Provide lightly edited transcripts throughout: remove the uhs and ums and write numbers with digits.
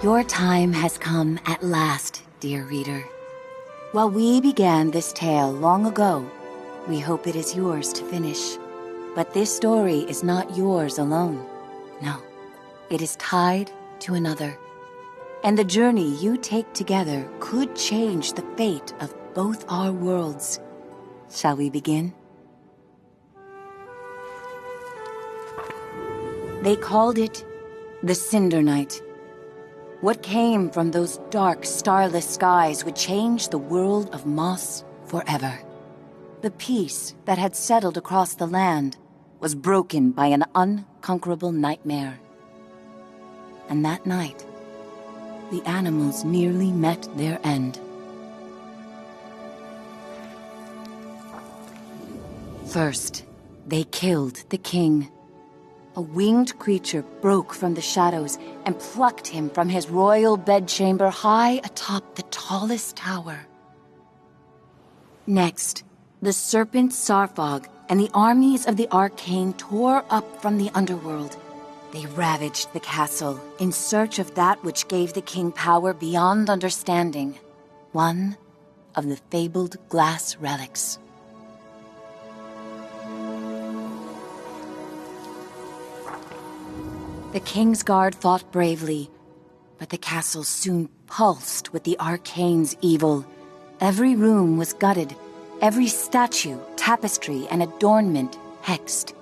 Your time has come at last, dear reader. While we began this tale long ago, we hope it is yours to finish. But this story is not yours alone. No, it is tied to another. And the journey you take together could change the fate of both our worlds. Shall we begin? They called it the Cinder Night. What came from those dark, starless skies would change the world of Moss forever. The peace that had settled across the land was broken by an unconquerable nightmare. And that night, the animals nearly met their end. First, they killed the king. A winged creature broke from the shadows and plucked him from his royal bedchamber high atop the tallest tower. Next, the serpent Sarfog and the armies of the arcane tore up from the underworld. They ravaged the castle in search of that which gave the king power beyond understanding, one of the fabled glass relics. The King's Guard fought bravely, but the castle soon pulsed with the arcane's evil. Every room was gutted, every statue, tapestry, and adornment hexed.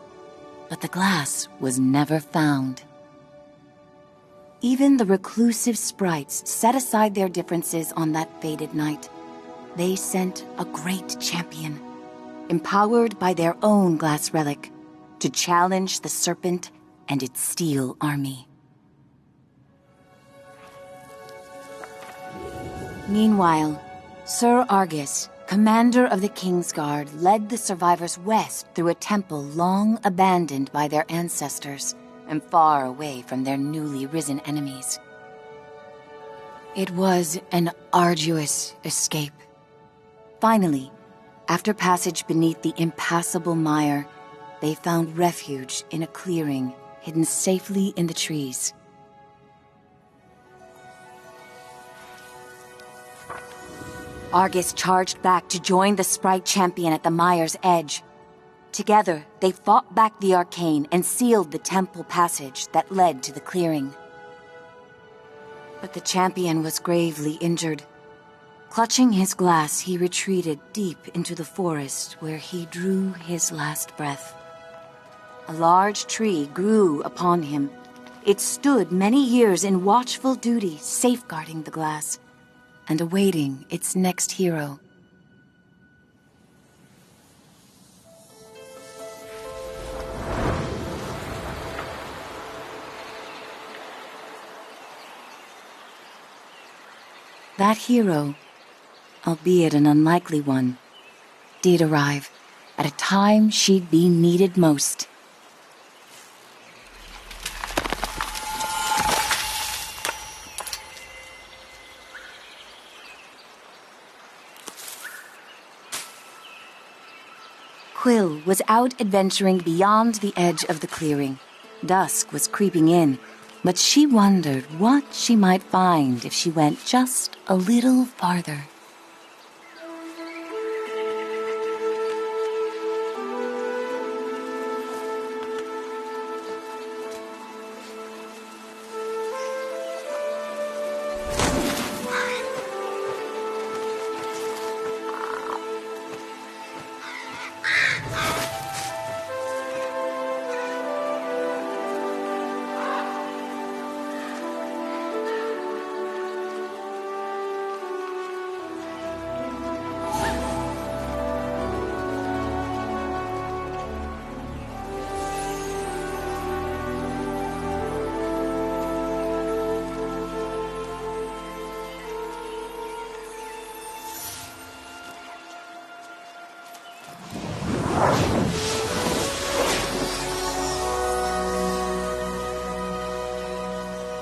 But the glass was never found. Even the reclusive sprites set aside their differences on that fated night. They sent a great champion, empowered by their own glass relic, to challenge the serpent and its steel army. Meanwhile, Sir Argus, commander of the King's Guard, led the survivors west through a temple long abandoned by their ancestors and far away from their newly risen enemies. It was an arduous escape. Finally, after passage beneath the impassable mire, they found refuge in a clearing hidden safely in the trees. Argus charged back to join the sprite champion at the mire's edge. Together, they fought back the arcane and sealed the temple passage that led to the clearing. But the champion was gravely injured. Clutching his glass, he retreated deep into the forest where he drew his last breath. A large tree grew upon him. It stood many years in watchful duty, safeguarding the glass and awaiting its next hero. That hero, albeit an unlikely one, did arrive at a time she'd be needed most. Quill was out adventuring beyond the edge of the clearing. Dusk was creeping in, but she wondered what she might find if she went just a little farther.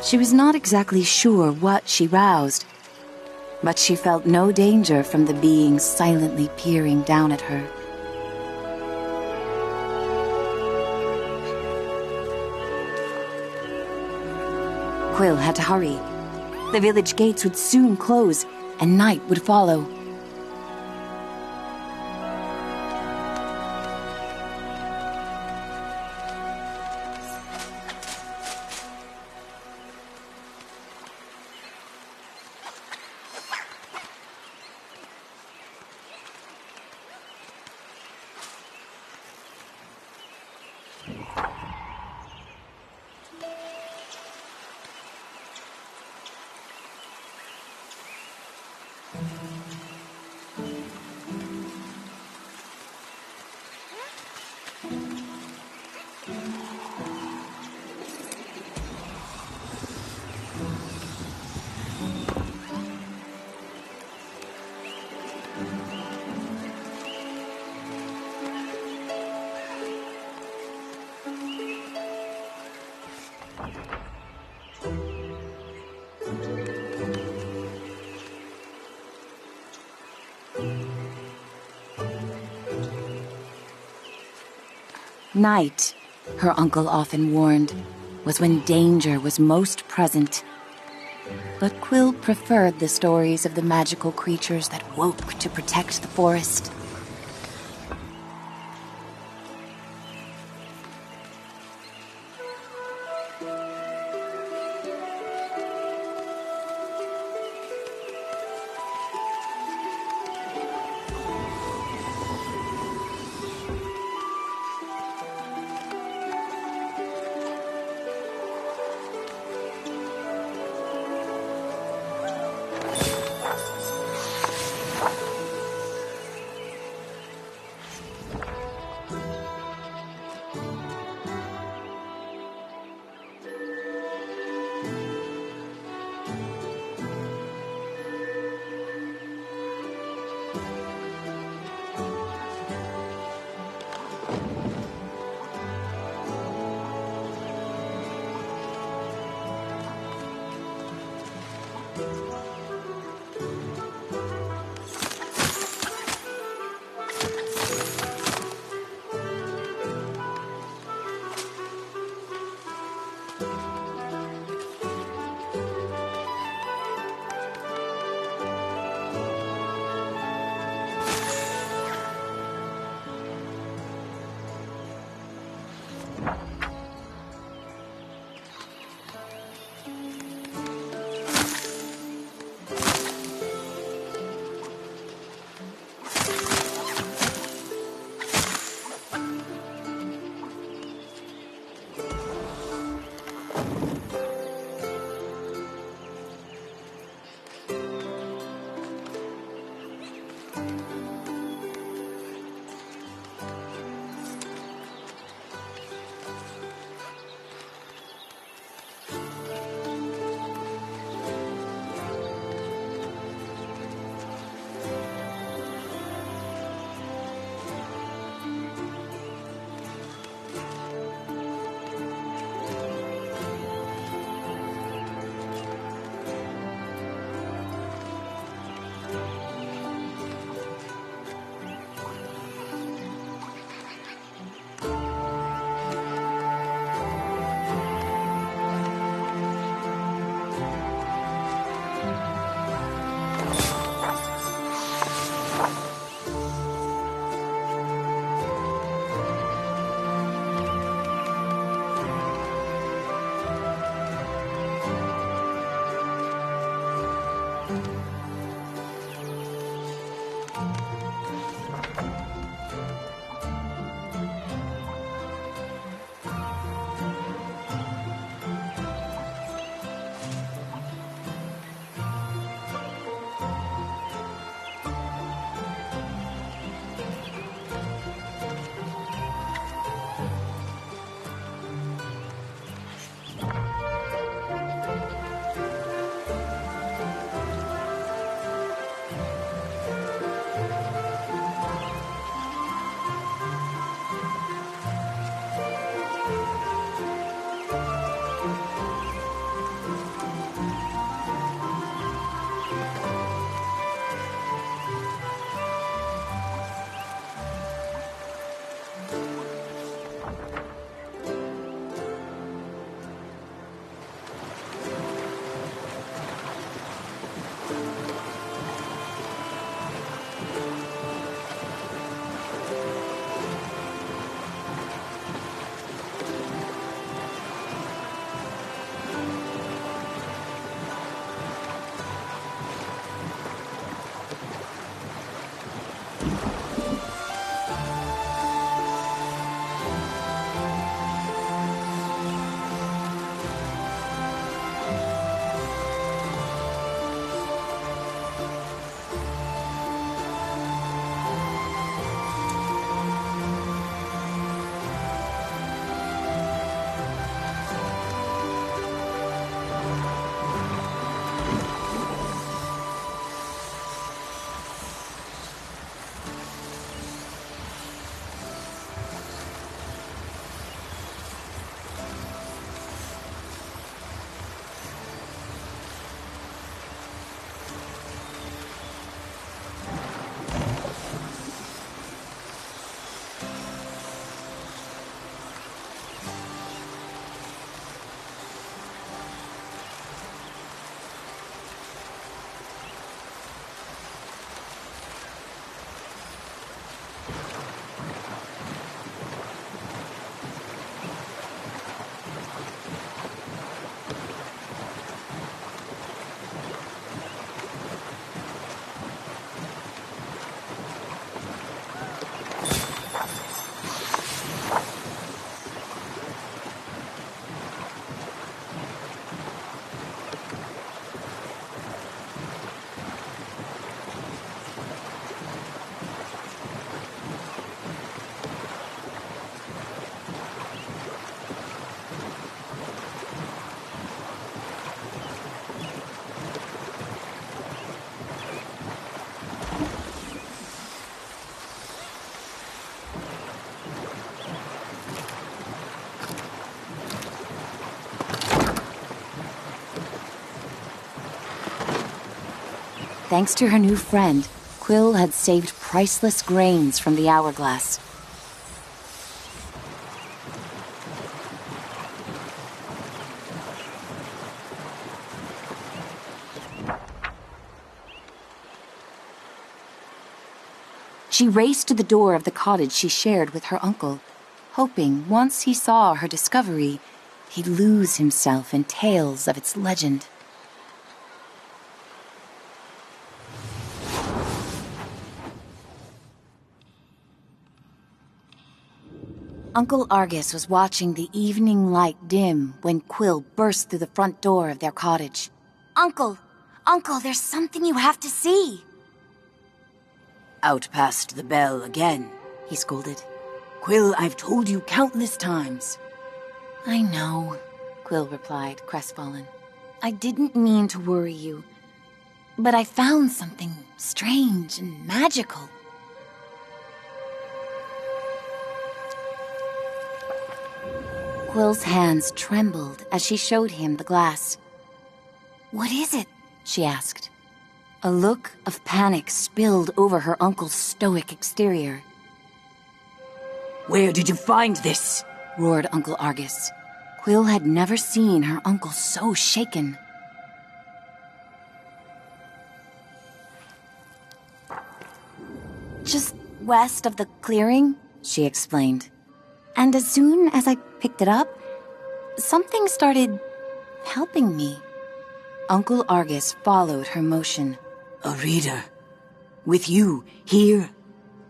She was not exactly sure what she roused, but she felt no danger from the being silently peering down at her. Quill had to hurry. The village gates would soon close, and night would follow. Night, her uncle often warned, was when danger was most present. But Quill preferred the stories of the magical creatures that woke to protect the forest. Thanks to her new friend, Quill had saved priceless grains from the hourglass. She raced to the door of the cottage she shared with her uncle, hoping once he saw her discovery, he'd lose himself in tales of its legend. Uncle Argus was watching the evening light dim when Quill burst through the front door of their cottage. Uncle! Uncle, there's something you have to see! Out past the bell again, he scolded. Quill, I've told you countless times. I know, Quill replied, crestfallen. I didn't mean to worry you, but I found something strange and magical. Quill's hands trembled as she showed him the glass. What is it? She asked. A look of panic spilled over her uncle's stoic exterior. Where did you find this? Roared Uncle Argus. Quill had never seen her uncle so shaken. Just west of the clearing, she explained. And as soon as I picked it up, something started helping me. Uncle Argus followed her motion. A reader? With you, here,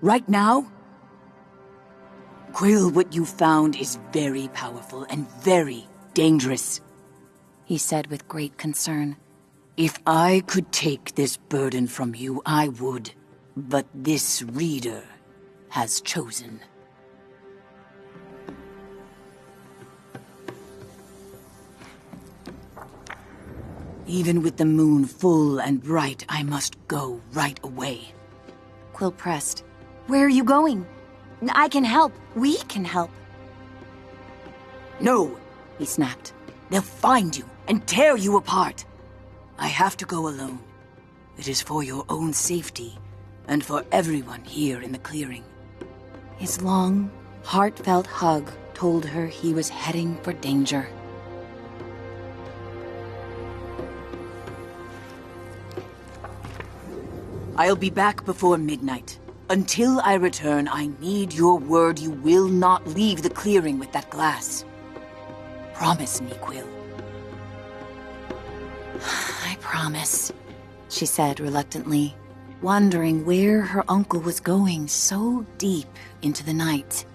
right now? Quill, what you found is very powerful and very dangerous, he said with great concern. If I could take this burden from you, I would. But this reader has chosen. Even with the moon full and bright, I must go right away. Quill pressed. Where are you going? I can help. We can help. No, he snapped. They'll find you and tear you apart. I have to go alone. It is for your own safety and for everyone here in the clearing. His long, heartfelt hug told her he was heading for danger. I'll be back before midnight. Until I return, I need your word you will not leave the clearing with that glass. Promise me, Quill. I promise, she said reluctantly. wondering where her uncle was going so deep into the night.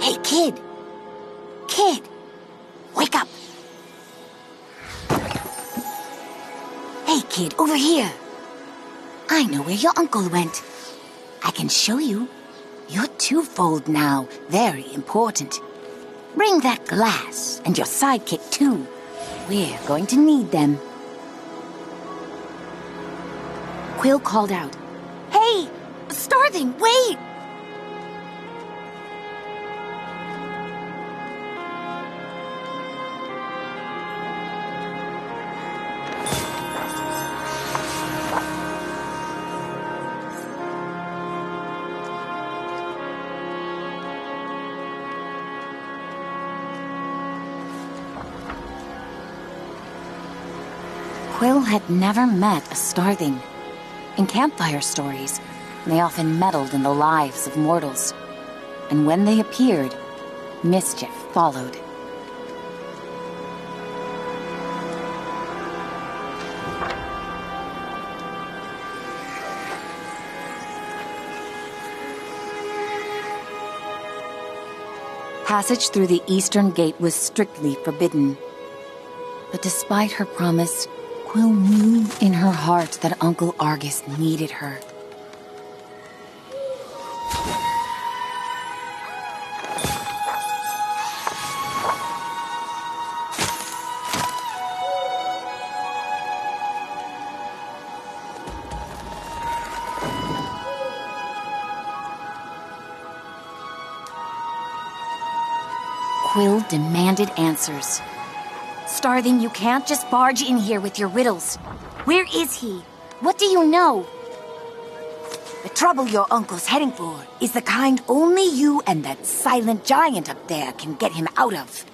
Hey, kid! Kid! Wake up! Hey, kid, over here! I know where your uncle went. I can show you. You're twofold now, very important. Bring that glass, and your sidekick too. We're going to need them. Quill called out, "Hey! Starthing, wait!" Quill had never met a Starthing. In campfire stories, they often meddled in the lives of mortals. And when they appeared, mischief followed. Passage through the eastern gate was strictly forbidden. But despite her promise, Quill knew in her heart that Uncle Argus needed her. Quill demanded answers. Starthing, you can't just barge in here with your riddles. Where is he? What do you know? The trouble your uncle's heading for is the kind only you and that silent giant up there can get him out of.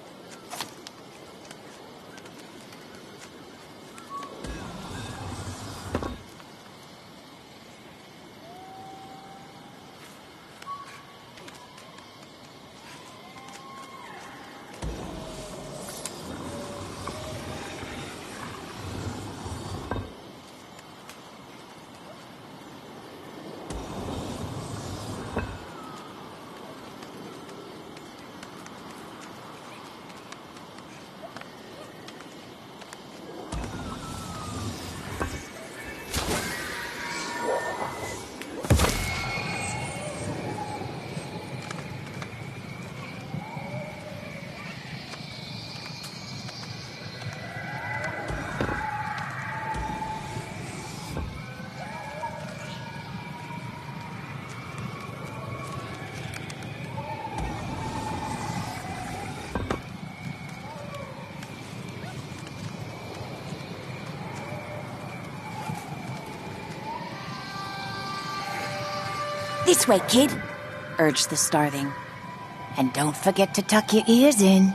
This way, kid, urged the Starthing. And don't forget to tuck your ears in.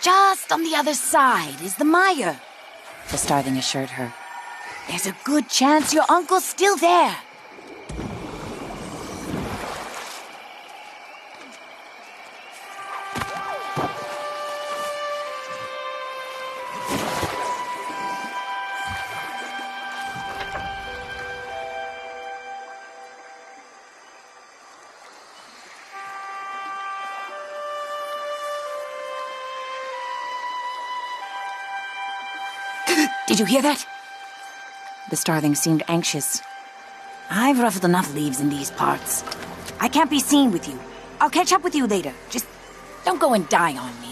Just on the other side is the mire, the starling assured her. There's a good chance your uncle's still there. Did you hear that? The starling seemed anxious. I've ruffled enough leaves in these parts. I can't be seen with you. I'll catch up with you later. Just don't go and die on me.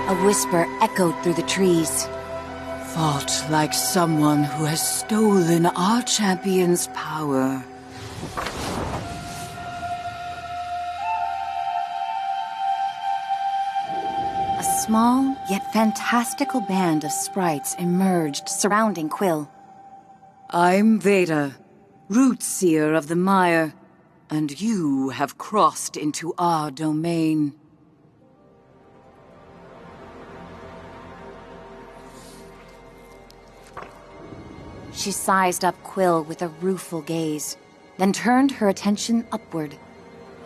A whisper echoed through the trees. Fought like someone who has stolen our champion's power. A small, yet fantastical band of sprites emerged, surrounding Quill. I'm Veda, root seer of the mire, and you have crossed into our domain. She sized up Quill with a rueful gaze, then turned her attention upward.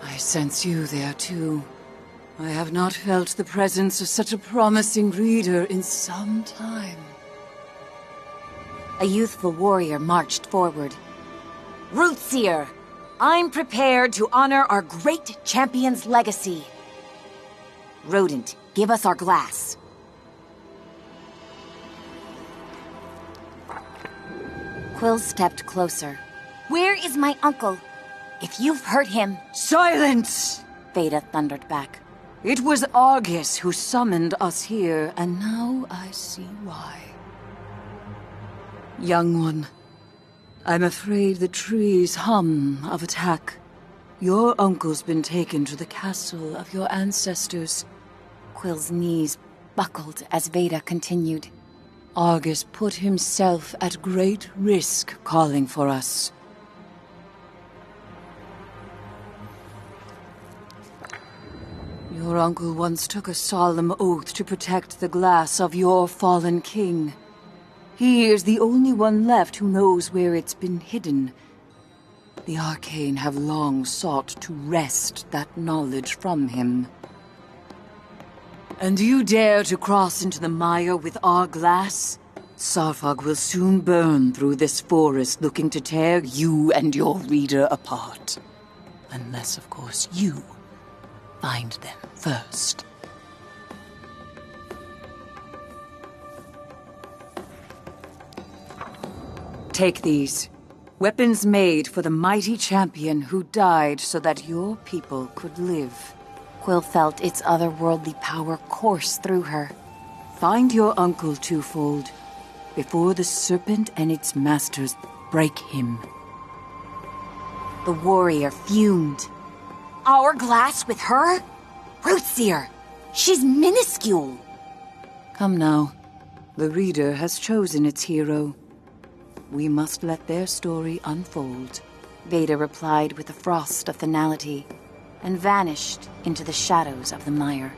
I sense you there, too. I have not felt the presence of such a promising reader in some time. A youthful warrior marched forward. Rootseer, I'm prepared to honor our great champion's legacy. Rodent, give us our glass. Quill stepped closer. Where is my uncle? If you've hurt him... Silence! Veda thundered back. It was Argus who summoned us here, and now I see why. Young one, I'm afraid the trees hum of attack. Your uncle's been taken to the castle of your ancestors. Quill's knees buckled as Veda continued. Argus put himself at great risk calling for us. Your uncle once took a solemn oath to protect the glass of your fallen king. He is the only one left who knows where it's been hidden. The Arcane have long sought to wrest that knowledge from him. And you dare to cross into the mire with our glass? Sarfog will soon burn through this forest looking to tear you and your reader apart. Unless, of course, you find them first. Take these. Weapons made for the mighty champion who died so that your people could live. Quill felt its otherworldly power course through her. Find your uncle, Twofold, before the serpent and its masters break him. The warrior fumed. Our glass with her? Rootseer! She's minuscule! Come now. The reader has chosen its hero. We must let their story unfold. Veda replied with a frost of finality, and vanished into the shadows of the mire.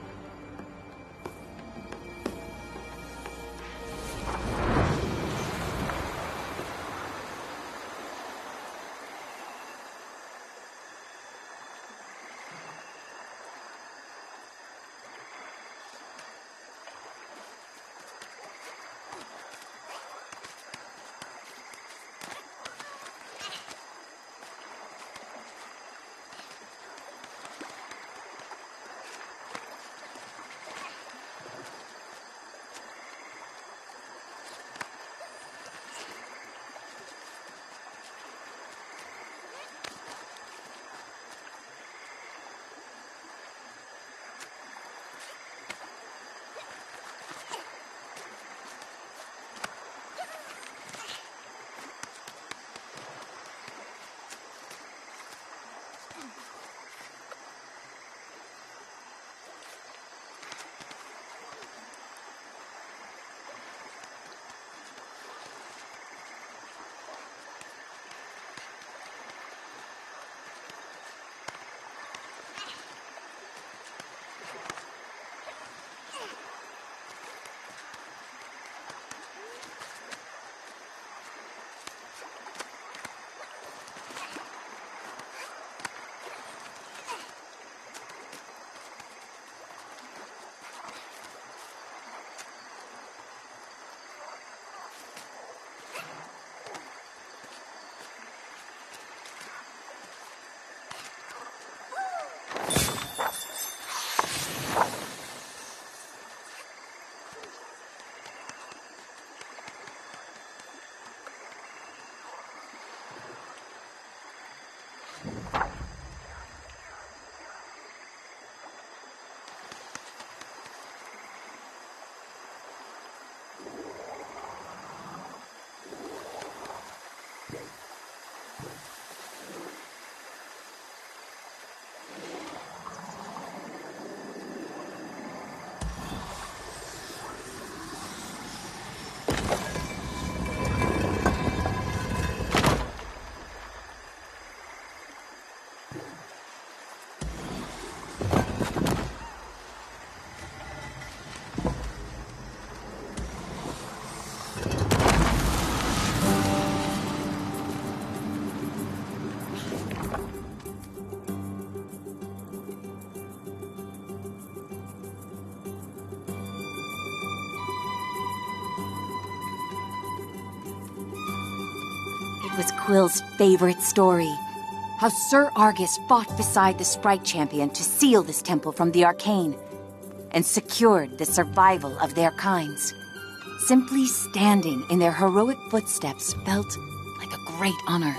was Quill's favorite story. How Sir Argus fought beside the Sprite Champion to seal this temple from the arcane, and secured the survival of their kinds. Simply standing in their heroic footsteps felt like a great honor.